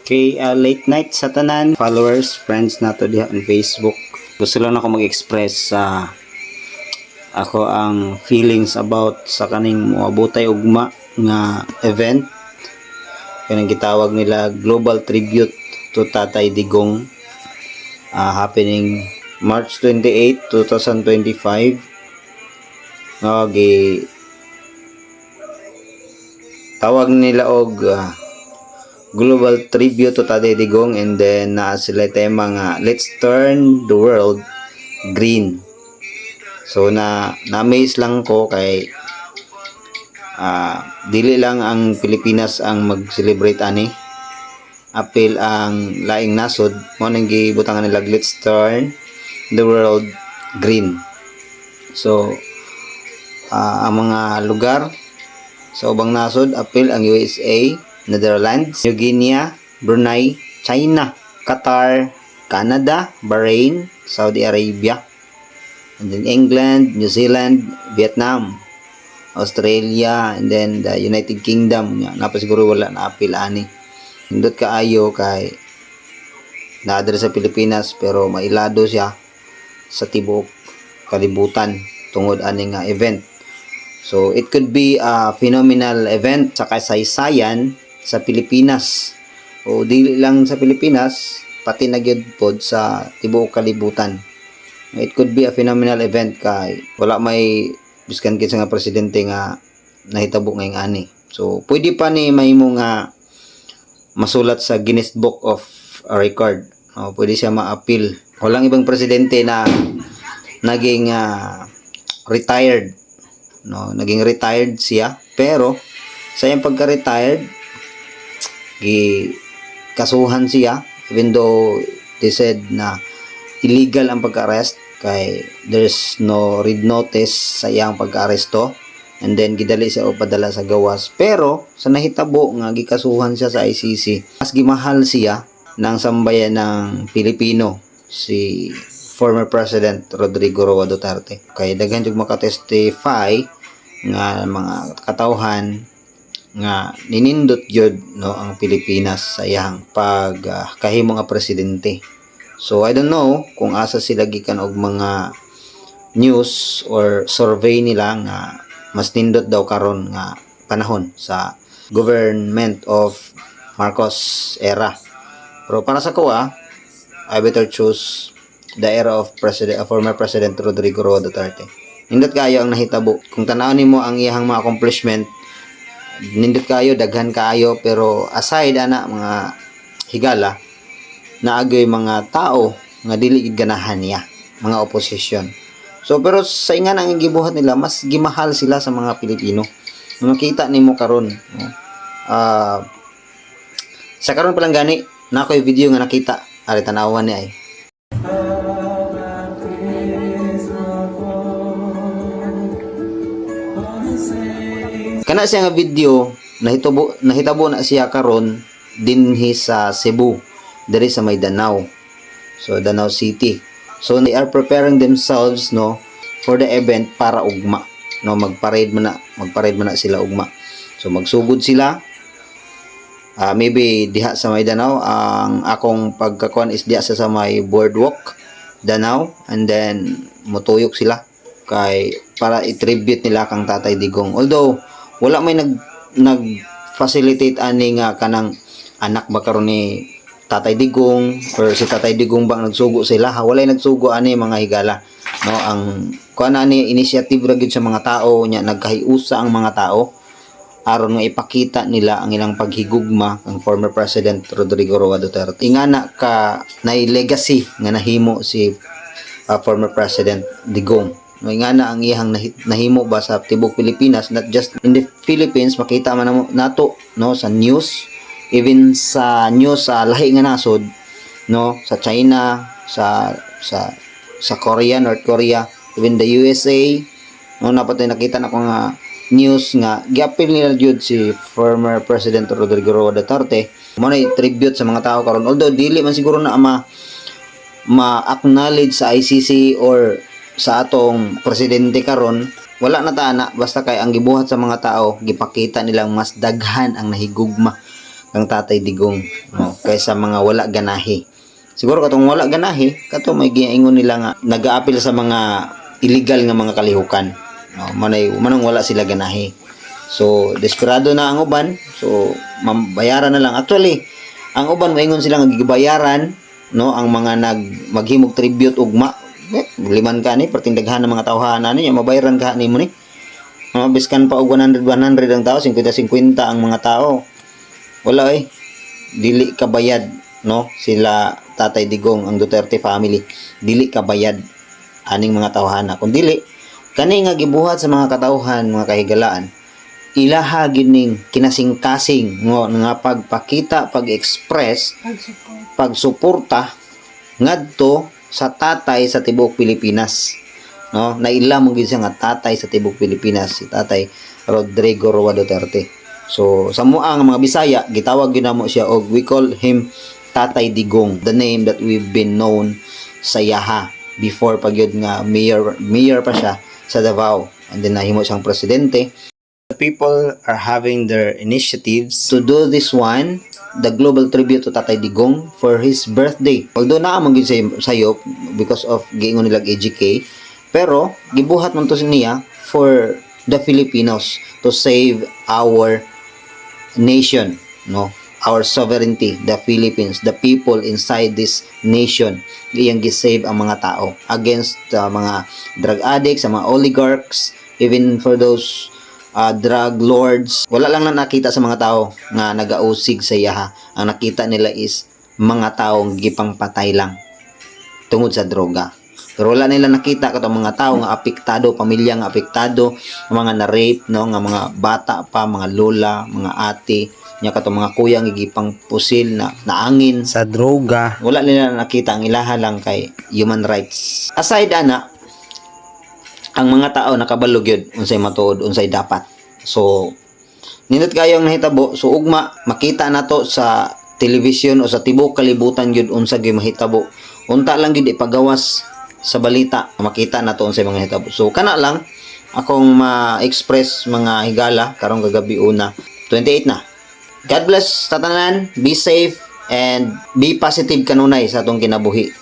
Kay late night sa tanan, followers, friends nato diha on Facebook. Gusto lang ako mag-express sa ako ang feelings about sa kaning moabotay ugma nga event kanang gitawag nila Global Tribute to Tatay Digong, happening March 28, 2025. Tawag nila og Global Tribute to Tatay Digong, and then sila tema nga Let's Turn the World Green. So na-amaze lang ko kay dili lang ang Pilipinas ang mag-celebrate ani, apil ang laing nasod mo nang gibutangan nila Let's Turn the World Green. So ang mga lugar sa ubang nasod apil ang USA, Netherlands, New Guinea, Brunei, China, Qatar, Canada, Bahrain, Saudi Arabia, and then England, New Zealand, Vietnam, Australia, and then the United Kingdom. Napa siguro wala na apil ani. Hindot kaayo kay naadre sa Pilipinas pero mailado siya sa tibuok kalibutan tungod ani nga event. So it could be a phenomenal event sa kasaysayan sa Pilipinas, o dili lang sa Pilipinas, pati na gyud pod sa tibuok kalibutan. It could be a phenomenal event kay wala may biskan kinsa nga presidente nga nahitabo ngayong ani. So pwede pa ni mahimo nga masulat sa Guinness Book of Record. Pwede siya ma-appeal. Walang ibang presidente na naging retired, naging retired siya, pero sa iyang pagka-retired kasuhan siya, even though they said na illegal ang pagka-arrest kay there's no read notice sa iyang pagka-aresto, and then gidali siya o padala sa gawas. Pero sa nahitabo nga gikasuhan siya sa ICC, mas gimahal siya ng sambayan ng Pilipino, si former President Rodrigo Roa Duterte. Kay daghan jud makatestify nga mga katawhan nga ninindot gyud ang Pilipinas sa iyang pagkahimo nga presidente. So I don't know kung asa sila gikan og mga news or survey nila nga mas nindot daw karon nga panahon sa government of Marcos era. Pero para sa kuha, I better choose the era of former President Rodrigo Roa Duterte. Nindot kayo ang nahitabo. Kung tanaw nimo ang iyang mga accomplishment, nindot kayo, daghan kayo, pero aside ana mga higala, naagay mga tao nga dili gid ganahan niya, mga opposition. So pero sa ingan ang gibuhat nila, mas gimahal sila sa mga Pilipino. Makita nimo karon, sa karon pa lang gani na ako yung video nga nakita, ari tanawan ni ay. Kana siya nga video nahitabo na siya karon dinhi sa Cebu, diri sa may Danau. So Danau City. So they are preparing themselves for the event para ugma. Magparade man na sila ugma. So magsugod sila. Maybe diha sa may Danau, ang akong pagkakuan is diha sa may boardwalk Danau, and then motuyok sila kay para i-tribute nila kang Tatay Digong. Although wala may nag-facilitate ani nga kanang anak ba karon ni Tatay Digong or si Tatay Digong bang nagsugo sila, walay nagsugo ani mga higala. Ang kuan ani initiative ra gyud sa mga tao nya, nagkahiusa ang mga tao aron nga ipakita nila ang ilang paghigugma ang former President Rodrigo Roa Duterte. Ingana ka nay legacy nga nahimo si former President Digong. Ingana ang iyang nahimo ba sa tibok Pilipinas, not just in the Philippines, makita man nato sa news, even sa news sa lahi nga nasod, sa China, sa Korea, North Korea, even the USA, napatay nakita na ko nga news nga giapil nila jud si former President Rodrigo Roa Duterte mo na tribute sa mga tao karon. Although dili man siguro na ma-acknowledge sa ICC or sa atong presidente karon, wala na tana, basta kay ang gibuhat sa mga tao gipakita nilang mas daghan ang nahigugma kang Tatay Digong. no, kaysa mga wala ganahi. Siguro katong wala ganahi, kato may giingon nila nga nag-aapil sa mga illegal nga mga kalihukan. No, manang wala sila ganahi. So desperado na ang uban, so bayaran na lang. Actually, ang uban maingon sila nga gibayaran, no, ang mga maghimog tribute ugma. Liman ka ni perting daghan ng mga tawhanan niya mabayaran ka nimo ni. Biskan pa og 100 ang tao, 50 ang mga tao. Wala dili ka bayad, no? Sila Tatay Digong, ang Duterte family, dili ka bayad aning mga tawhana. Kung dili kani nga gibuhat sa mga katawhan, mga kahigalaan, ilaha gining kinasing-kasing nga pagpakita, pag-express, pagsuporta ngadto sa tatay sa tibuok Pilipinas, no? Naila mo gid siya nga tatay sa tibuok Pilipinas, si Tatay Rodrigo Roa Duterte. So sa mua nga mga Bisaya gitawag gyud namo siya, og we call him Tatay Digong, the name that we've been known sa yaha before pag yun nga mayor pa siya sa Davao, and then nahimo siyang presidente. The people are having their initiatives to do this one, the global tribute to Tatay Digong for his birthday. Although naamang gid sayo because of giingon nila EGK, pero gibuhat man to niya for the Filipinos, to save our nation, no, our sovereignty, the Philippines, the people inside this nation. Iyang gisave ang mga tao against mga drug addicts, mga oligarchs, even for those drug lords. Wala lang na nakita sa mga tao nga nagausig sa yaha. Ang nakita nila is mga taong gipangpatay lang tungod sa droga. Pero wala nila nakita katong mga tao nga apektado, pamilya nga apektado, mga na-rape, no, nga mga bata pa, mga lola, mga ate, nya katong mga kuya nga gipang pusil na naangin sa droga. Wala nila nakita, ang ilaha lang kay human rights. Aside ana, ang mga tao nakabalo gyud unsay matuod, unsay dapat. So nindot kayo ang nahitabo, so ugma makita nato sa television o sa tibuok kalibutan gyud unsa gyud mahitabo. Unta lang gyud ipagawas sa balita, makita nato unsay mga hitabo. So kana lang akong ma-express mga higala karong kagabi una, 28 na. God bless tatanan, be safe and be positive kanunay sa atong kinabuhi.